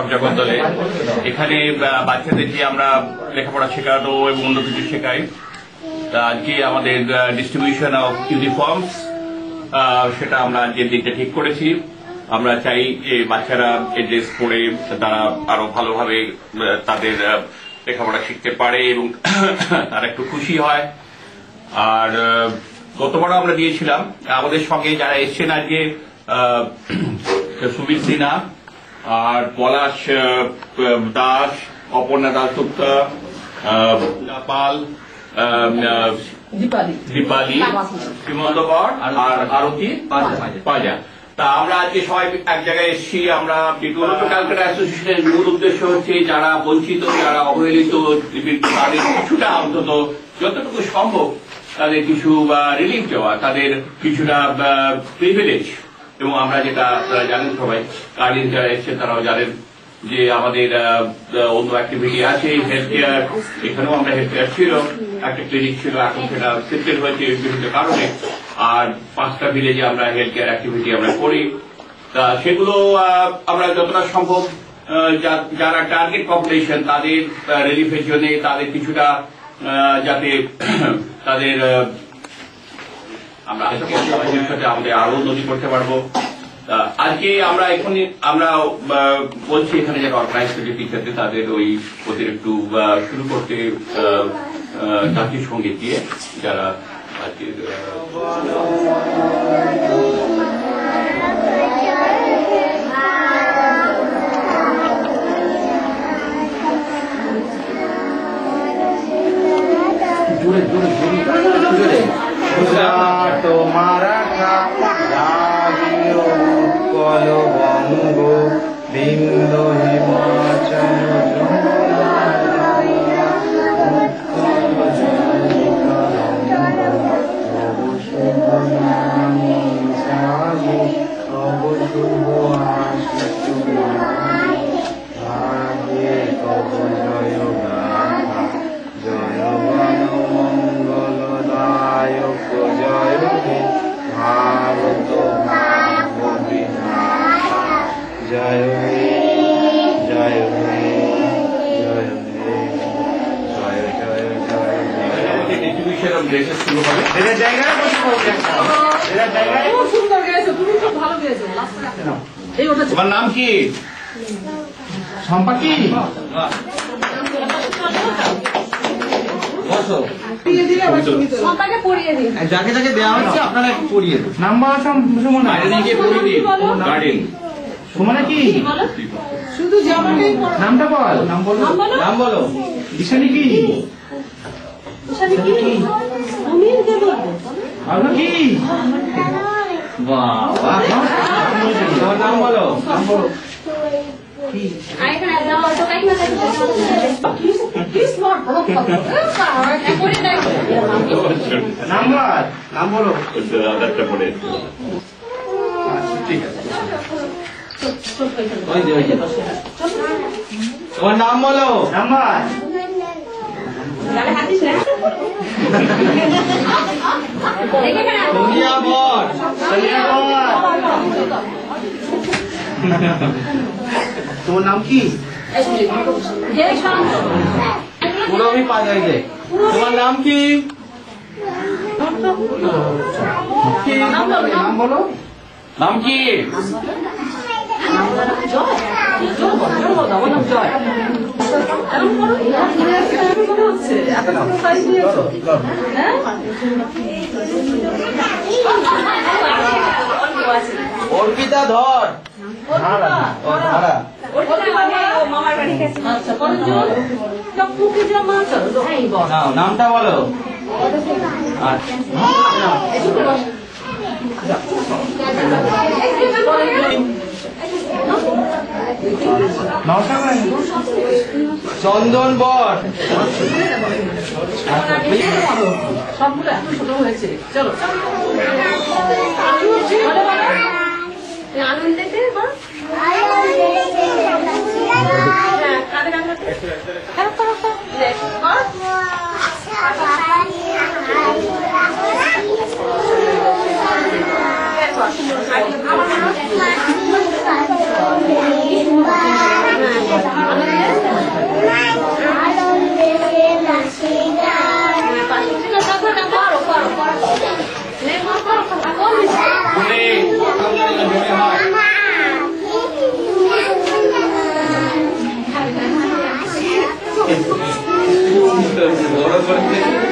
সব জগদ্দলে। এখানে বাচ্চাদেরকে আমরা লেখাপড়া শেখানো এবং অন্য কিছু শেখাই। আজকে আমাদের ডিস্ট্রিবিউশন অফ ইউনিফর্মস সেটা আমরা যে দিনটা ঠিক করেছি। আমরা চাই যে বাচ্চারা এই ড্রেস পরে তারা আরো ভালোভাবে তাদের লেখাপড়া শিখতে পারে এবং তারা একটু খুশি হয়। আর গতবারও আমরা দিয়েছিলাম। আমাদের সঙ্গে যারা এসছেন আজকে সুবীর সিনহা আর পলাশ দাস, অপর্ণা দাসগুপ্তা, পাল, দীপালি, সীমন্ত কর আর আরতি পাজা। তা আমরা আজকে সবাই এক জায়গায় এসেছি। আমরা ক্যালকাটা অ্যাসোসিয়েশনের মূল উদ্দেশ্য হচ্ছে যারা বঞ্চিত, যারা অবহেলিত, তাদের কিছুটা অন্তত যতটুকু সম্ভব তাদের কিছু রিলিফ দেওয়া, তাদের কিছুটা প্রিভিলেজ। এবং আমরা যেটা জানেন সবাই, গার্ডিয়ান যারা এসছেন তারাও জানেন যে আমাদের অন্য অ্যাক্টিভিটি আছে হেলথ কেয়ার। এখানেও আমরা হেলথ কেয়ার ছিল, একটা ক্লিনিক ছিল, এখন সেটা শিফটেড হয়েছে বিভিন্ন কারণে। আর 5টা ভিলেজে আমরা হেলথ কেয়ার অ্যাক্টিভিটি আমরা করি। তা সেগুলো আমরা যতটা সম্ভব যারা টার্গেট পপুলেশন তাদের রিলিফের জন্য, তাদের কিছুটা যাতে তাদের আমরা ভবিষ্যতে আমাদের আরো উন্নতি করতে পারবো। আজকে আমরা এখনই আমরা বলছি এখানে যারা অর্গানাইজ করেছে টিচারদের, তাদের ওদের একটু শুরু করতে জাতীয় সঙ্গীত দিয়ে, যারা আজকে মারাঠা জাগিও উৎকল বঙ্গ বিন্দু হিমাচল তোমার নাম কি? সম্পাকি যাকে যাকে দেওয়া হচ্ছে আপনারা একটু পড়িয়ে দিন। নাম বলো সুমনা কি? শুধু নামটা বল। নাম বলো। ঈশানী কি? ভালো কি? তোমার নাম বলো। নাম বলো। ঠিক আছে, তোমার নাম বলো। নাম্বার তোমার নাম কি? পুরবি পাজাই দে। তোমার নাম কি? নাম বলো। নাম কি? অর্পিতা ধর। নামটা বলো। চন্দন বর। সবগুলো এত ছোট হয়েছে। চলো বড় করে